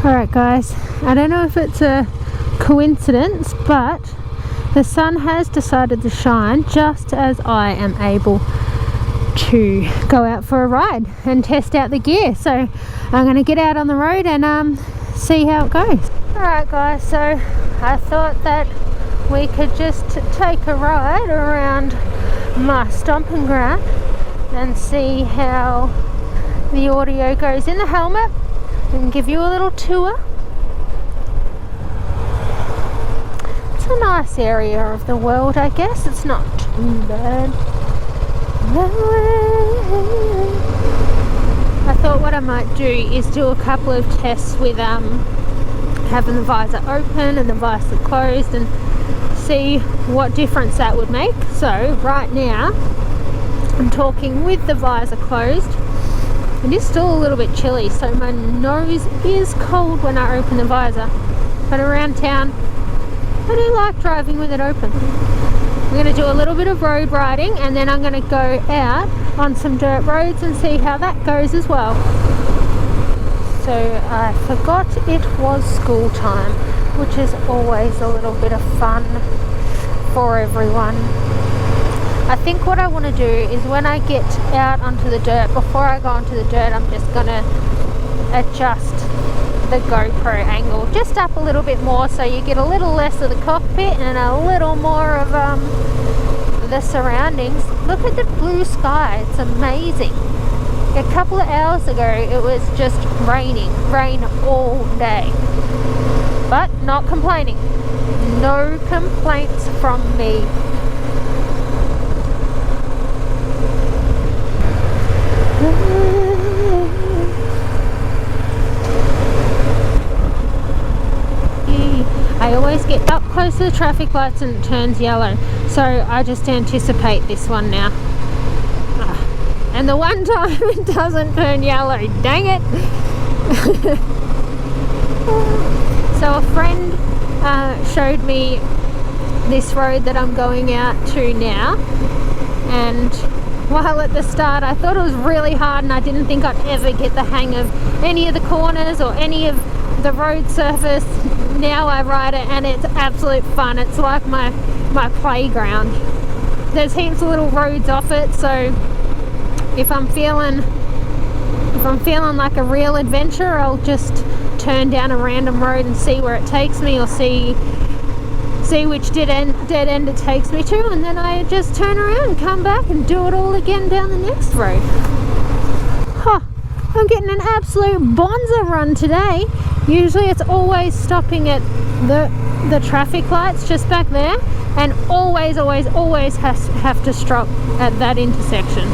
Alright guys, I don't know if it's a coincidence, but the sun has decided to shine just as I am able to go out for a ride and test out the gear. So I'm going to get out on the road and see how it goes. Alright guys, so I thought that we could just take a ride around my stomping ground and see how the audio goes in the helmet and give you a little tour. It's a nice area of the world, I guess. It's not too bad. I thought what I might do is do a couple of tests with having the visor open and the visor closed and see what difference that would make. So right now I'm talking with the visor closed. It is still a little bit chilly, so my nose is cold when I open the visor, but around town I do like driving with it open. I'm going to do a little bit of road riding and then I'm going to go out on some dirt roads and see how that goes as well. So I forgot it was school time, which is always a little bit of fun for everyone. I think what I want to do is when I get out onto the dirt, before I go onto the dirt, I'm just going to adjust the GoPro angle just up a little bit more so you get a little less of the cockpit and a little more of the surroundings. Look at the blue sky, it's amazing. A couple of hours ago it was just rain all day, but not complaining. No complaints from me. I always get up close to the traffic lights and it turns yellow, so I just anticipate this one now. And the one time it doesn't turn yellow, dang it. So a friend showed me this road that I'm going out to now, and while at the start I thought it was really hard and I didn't think I'd ever get the hang of any of the corners or any of the road surface, now I ride it and it's absolute fun. It's like my playground. There's heaps of little roads off it, so if I'm feeling like a real adventure, I'll just turn down a random road and see where it takes me, or see which dead end it takes me to, and then I just turn around and come back and do it all again down the next road. I'm getting an absolute bonza run today. Usually it's always stopping at the traffic lights just back there, and always have to stop at that intersection.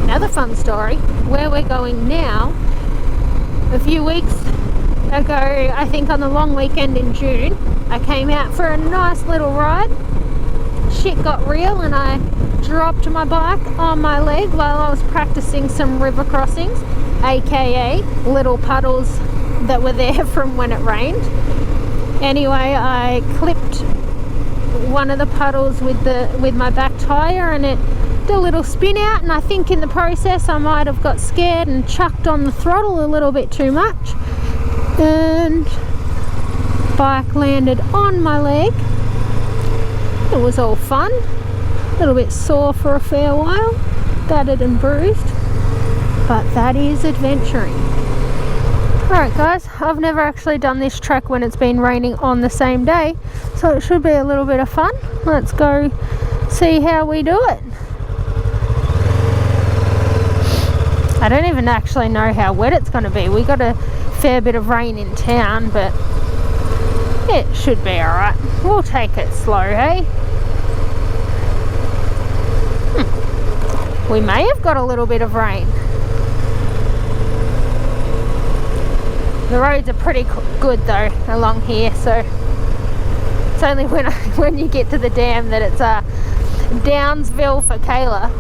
Another fun story, where we're going now, a few weeks ago, I think on the long weekend in June, I came out for a nice little ride. Shit got real and I dropped my bike on my leg while I was practicing some river crossings, aka little puddles that were there from when it rained. Anyway, I clipped one of the puddles with my back tire and it did a little spin out, and I think in the process I might have got scared and chucked on the throttle a little bit too much, and bike landed on my leg. It was all fun, a little bit sore for a fair while, battered and bruised, but that is adventuring. Alright guys, I've never actually done this track when it's been raining on the same day, so it should be a little bit of fun. Let's go see how we do it. I don't even actually know how wet it's going to be. We got a fair bit of rain in town, but it should be alright. We'll take it slow, hey? We may have got a little bit of rain. The roads are pretty good though along here, so it's only when you get to the dam that it's Downsville for Kayla.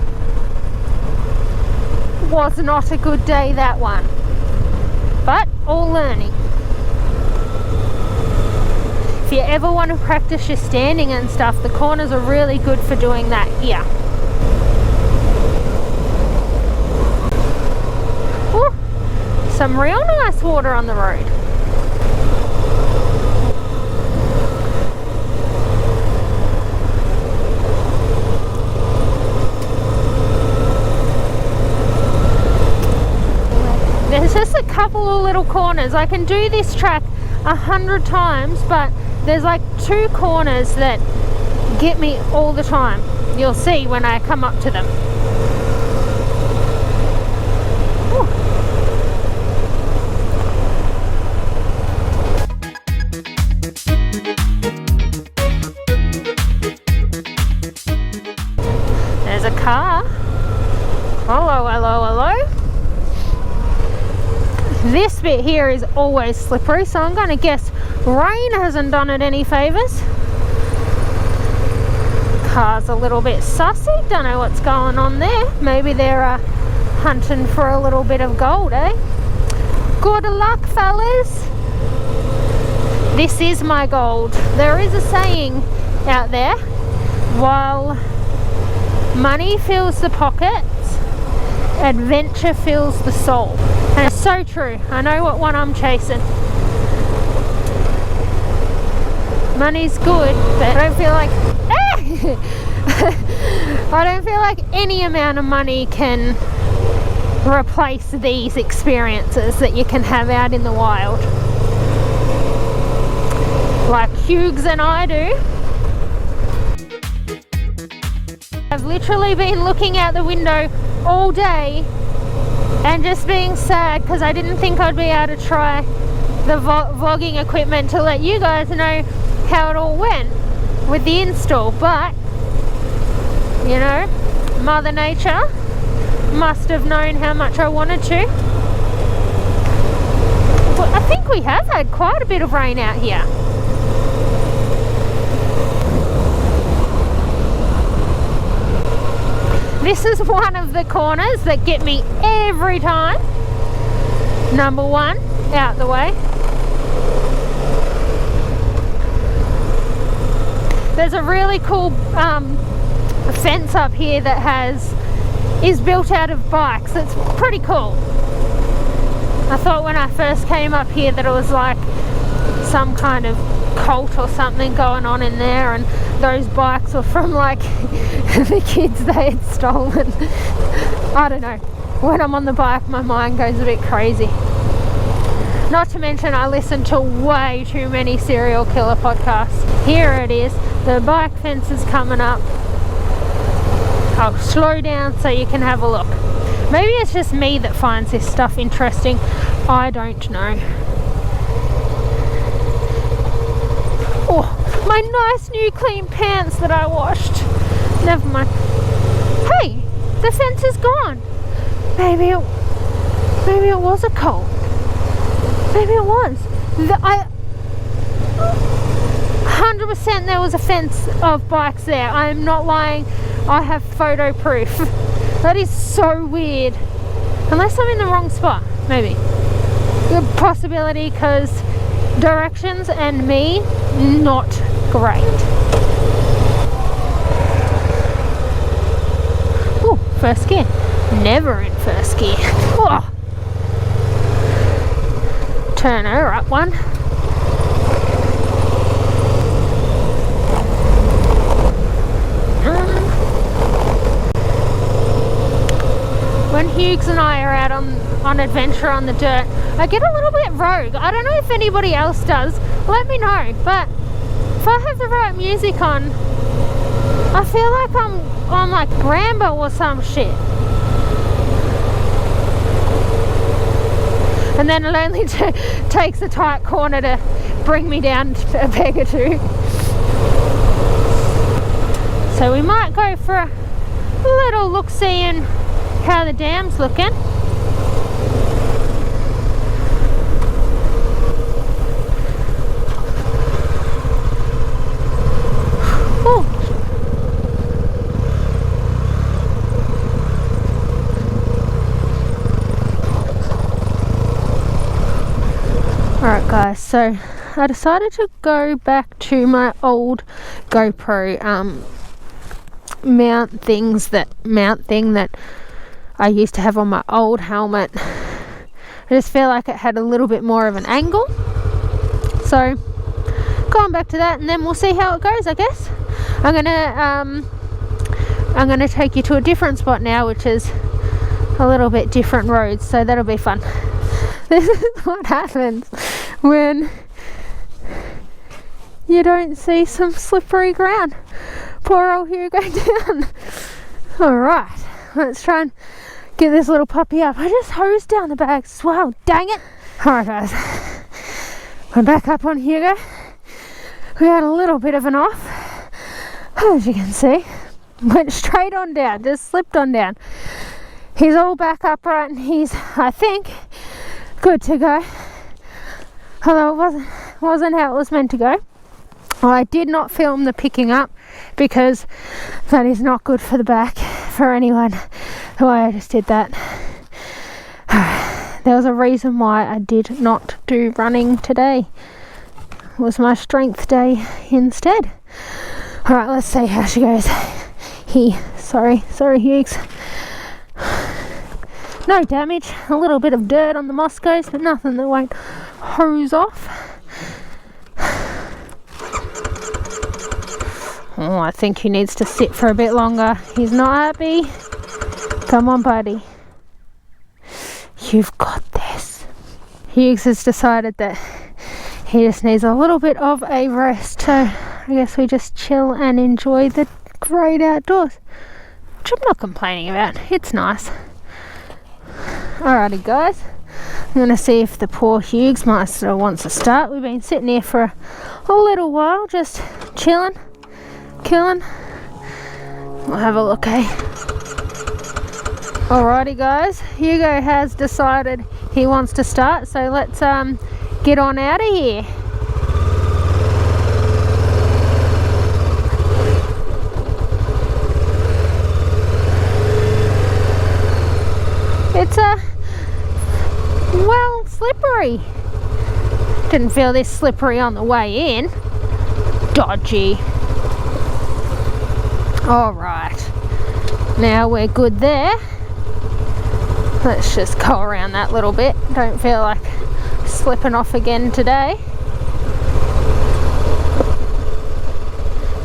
Was not a good day, that one, but all learning. If you ever want to practice your standing and stuff, the corners are really good for doing that here. some real nice water on the road. There's just a couple of little corners. I can do this track 100 times, but there's like 2 corners that get me all the time. You'll see when I come up to them. Ooh. There's a car. Hello, hello, hello. This bit here is always slippery, so I'm going to guess rain hasn't done it any favours. Car's a little bit sussy, don't know what's going on there. Maybe they're hunting for a little bit of gold, eh? Good luck, fellas. This is my gold. There is a saying out there, while money fills the pockets, adventure fills the soul. And it's so true. I know what one I'm chasing. Money's good, but I don't feel like I don't feel like any amount of money can replace these experiences that you can have out in the wild, like Hugo and I do. I've literally been looking out the window all day and just being sad because I didn't think I'd be able to try the vlogging equipment to let you guys know how it all went with the install. But you know, Mother Nature must have known how much I wanted to. Well, I think we have had quite a bit of rain out here. This is one of the corners that get me every time. Number 1, out the way. There's a really cool fence up here that is built out of bikes. It's pretty cool. I thought when I first came up here that it was like some kind of cult or something going on in there, and those bikes were from like the kids they had stolen. I don't know. When I'm on the bike, my mind goes a bit crazy. Not to mention I listen to way too many serial killer podcasts. Here it is. The bike fence is coming up. I'll slow down so you can have a look. Maybe it's just me that finds this stuff interesting. I don't know. Oh, my nice new clean pants that I washed. Never mind. Hey, the fence is gone. Maybe it was a cult. Maybe it was. 100% there was a fence of bikes there. I am not lying. I have photo proof. That is so weird. Unless I'm in the wrong spot, maybe. Good possibility, because directions and me, not great. Ooh, first gear. Never in first gear. Oh. Turn her up one. When Hugo and I are out on adventure on the dirt, I get a little bit rogue. I don't know if anybody else does. Let me know. But if I have the right music on, I feel like I'm like Rambo or some shit. And then it only takes a tight corner to bring me down a peg or two. So we might go for a little look-see and how the dam's looking. Alright guys, so I decided to go back to my old GoPro mount thing that I used to have on my old helmet I just feel like it had a little bit more of an angle. So going back to that, and then we'll see how it goes, I guess. I'm gonna take you to a different spot now, which is a little bit different roads, so that'll be fun. This is what happens when you don't see some slippery ground. Poor old Hugo down. Alright, let's try and get this little puppy up. I just hosed down the bags as well, dang it. Alright guys, we're back up on Hugo. We had a little bit of an off, as you can see. Went straight on down, just slipped on down. He's all back upright and he's, I think, good to go. Although it wasn't how it was meant to go. I did not film the picking up because that is not good for the back for anyone. The way I just did that. There was a reason why I did not do running today. It was my strength day instead. Alright, let's see how she goes. Sorry Hughes. No damage, a little bit of dirt on the Moscows, but nothing that won't hose off. Oh, I think he needs to sit for a bit longer. He's not happy. Come on, buddy. You've got this. Hughes has decided that he just needs a little bit of a rest, so I guess we just chill and enjoy the great outdoors, which I'm not complaining about. It's nice. Alrighty guys, I'm going to see if the poor Hughes Master wants to start. We've been sitting here for a little while, just chilling, killing. We'll have a look, eh? Alrighty guys, Hugo has decided he wants to start, so let's get on out of here. It's well, slippery. Didn't feel this slippery on the way in. Dodgy. Alright, now we're good there. Let's just go around that little bit. Don't feel like slipping off again today.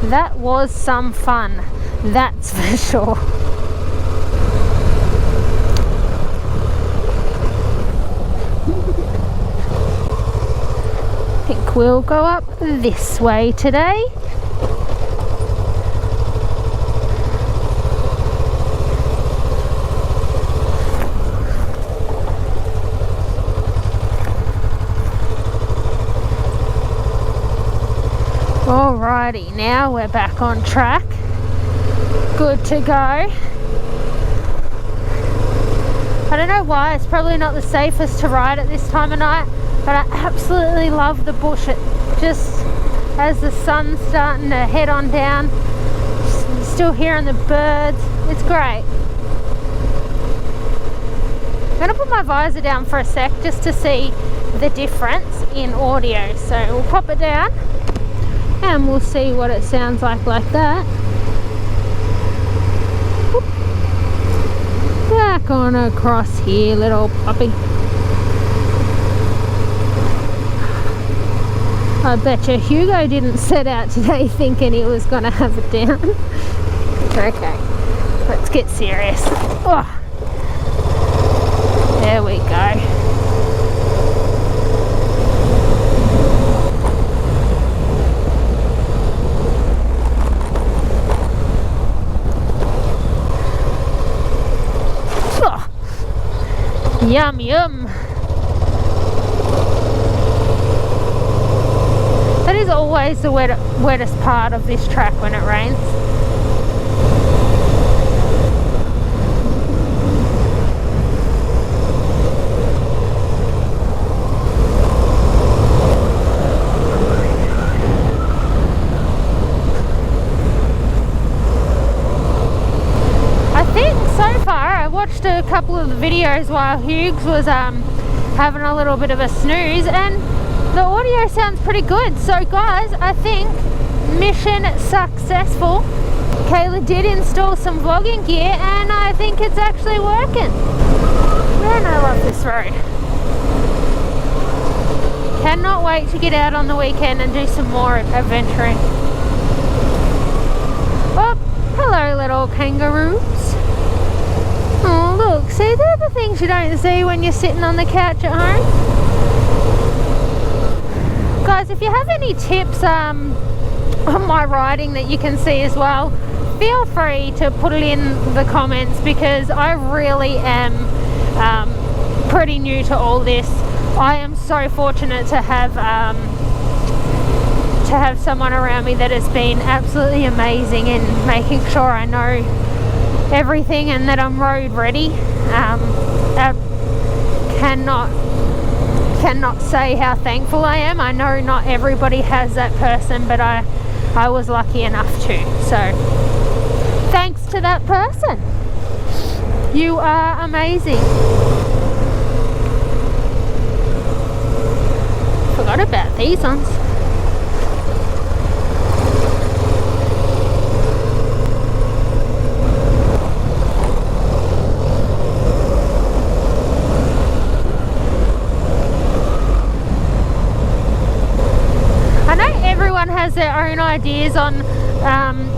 That was some fun, that's for sure. I think we'll go up this way today. Alrighty, now we're back on track. Good to go. I don't know why, it's probably not the safest to ride at this time of night, but I absolutely love the bush. It just, as the sun's starting to head on down, still hearing the birds, it's great. I'm going to put my visor down for a sec just to see the difference in audio, so we'll pop it down and we'll see what it sounds like that. Whoop. Back on across here, little puppy. I bet you Hugo didn't set out today thinking he was going to have it down. Okay, let's get serious. Oh, there we go. Yum yum. That is always the wettest part of this track when it rains. I watched a couple of the videos while Hughes was having a little bit of a snooze, and the audio sounds pretty good. So guys, I think mission successful. Kayla did install some vlogging gear and I think it's actually working. Man, I love this road. Cannot wait to get out on the weekend and do some more adventuring. Oh, hello little kangaroos. Oh look, see, they're the things you don't see when you're sitting on the couch at home. Guys, if you have any tips on my riding that you can see as well, feel free to put it in the comments, because I really am pretty new to all this. I am so fortunate to have someone around me that has been absolutely amazing in making sure I know everything and that I'm road ready. I cannot say how thankful I am. I know not everybody has that person, but I was lucky enough to. So thanks to that person. You are amazing. Forgot about these ones. I know everyone has their own ideas on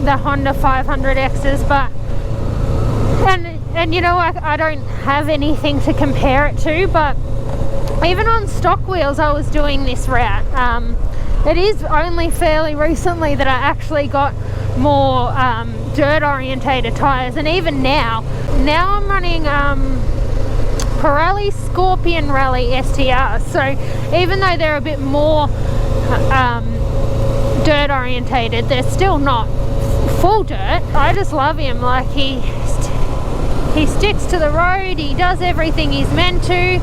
the Honda 500Xs, but and you know, I don't have anything to compare it to, but even on stock wheels I was doing this route. It is only fairly recently that I actually got more dirt orientated tyres, and even now I'm running Pirelli Scorpion Rally STRs, so even though they're a bit more dirt orientated, they're still not full dirt. I just love him. Like, he sticks to the road, he does everything he's meant to.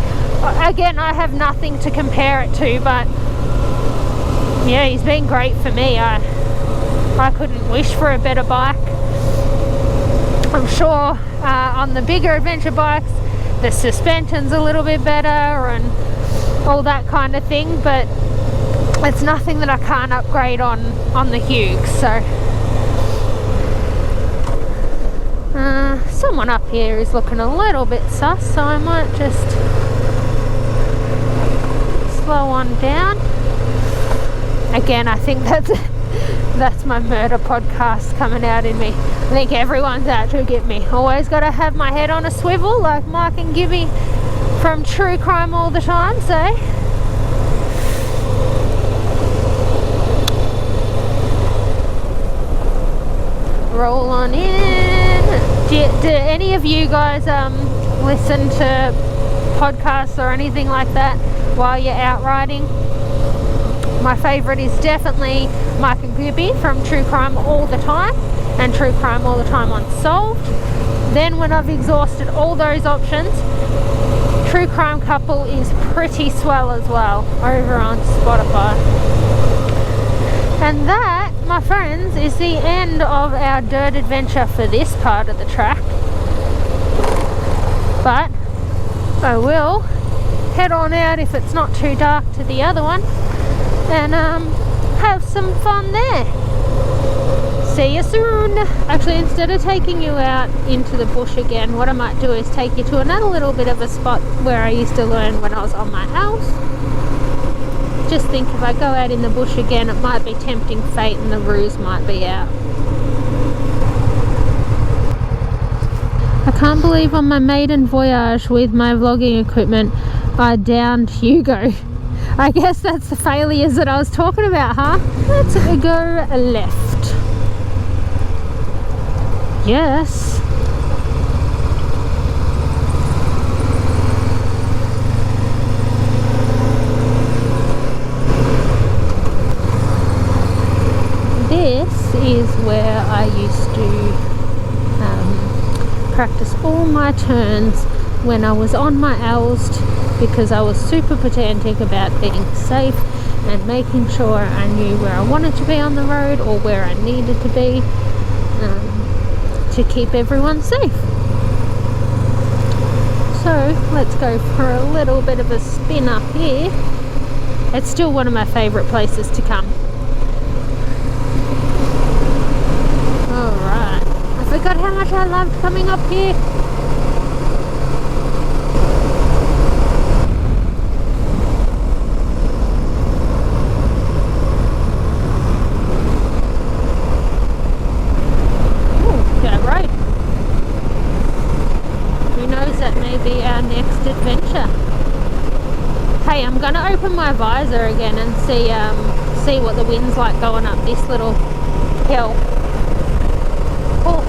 Again, I have nothing to compare it to, but yeah, he's been great for me. I couldn't wish for a better bike. I'm sure on the bigger adventure bikes the suspension's a little bit better and all that kind of thing, but it's nothing that I can't upgrade on the Hugo. So someone up here is looking a little bit sus, so I might just slow on down. Again, I think that's my murder podcast coming out in me. I think everyone's out to get me. Always got to have my head on a swivel like Mike and Gibby from True Crime All the Time say. Roll on in. Do any of you guys listen to podcasts or anything like that while you're out riding? My favourite is definitely Mike and Gibby from True Crime All the Time and True Crime All the Time Unsolved. Then when I've exhausted all those options, True Crime Couple is pretty swell as well over on Spotify. And that, my friends, is the end of our dirt adventure for this part of the track. But I will head on out, if it's not too dark, to the other one and have some fun there. See you soon. Actually, instead of taking you out into the bush again, what I might do is take you to another little bit of a spot where I used to learn when I was on my house. Just think, if I go out in the bush again, it might be tempting fate and the ruse might be out. I can't believe on my maiden voyage with my vlogging equipment I downed Hugo. I guess that's the failures that I was talking about, huh? Let's go left. Yes. This is where I used to practice all my turns when I was on my L's, because I was super pedantic about being safe and making sure I knew where I wanted to be on the road or where I needed to be to keep everyone safe. So let's go for a little bit of a spin up here. It's still one of my favourite places to come. Alright, I forgot how much I loved coming up here. my visor again and see what the wind's like going up this little hill. Oh,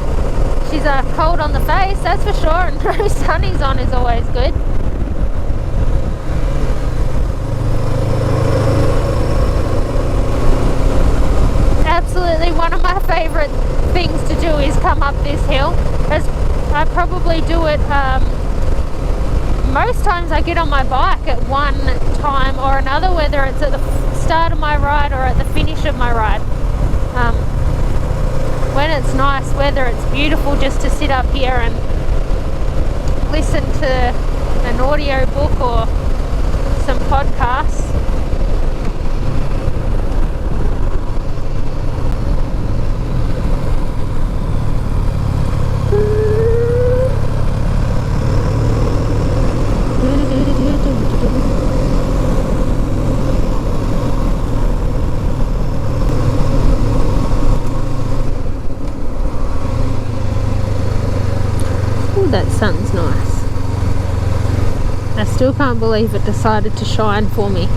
she's cold on the face, that's for sure, and no sunnies on is always good. Absolutely one of my favourite things to do is come up this hill. As I probably do it most times I get on my bike at one time or another, whether it's at the start of my ride or at the finish of my ride. When it's nice weather, it's beautiful just to sit up here and listen to an audio book or some podcasts. That sun's nice. I still can't believe it decided to shine for me.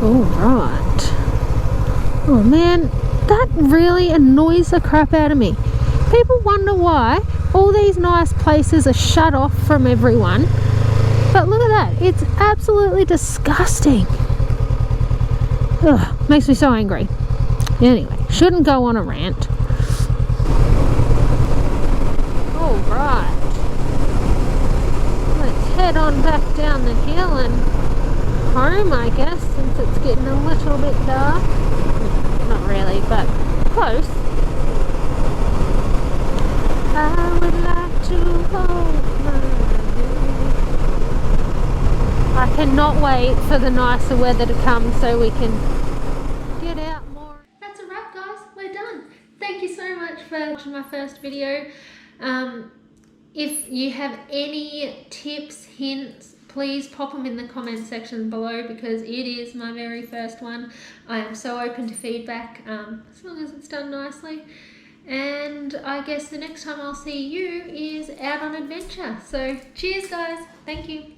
Alright. Oh man, that really annoys the crap out of me. People wonder why all these nice places are shut off from everyone. But look at that. It's absolutely disgusting. Ugh, makes me so angry. Anyway, shouldn't go on a rant. Right, let's head on back down the hill and home, I guess, since it's getting a little bit dark. Not really, but close. I would like to hold my hand. I cannot wait for the nicer weather to come so we can get out more. That's a wrap, guys. We're done. Thank you so much for watching my first video. If you have any tips, hints, please pop them in the comment section below, because it is my very first one. I am so open to feedback, as long as it's done nicely. And I guess the next time I'll see you is out on adventure. So cheers guys, thank you.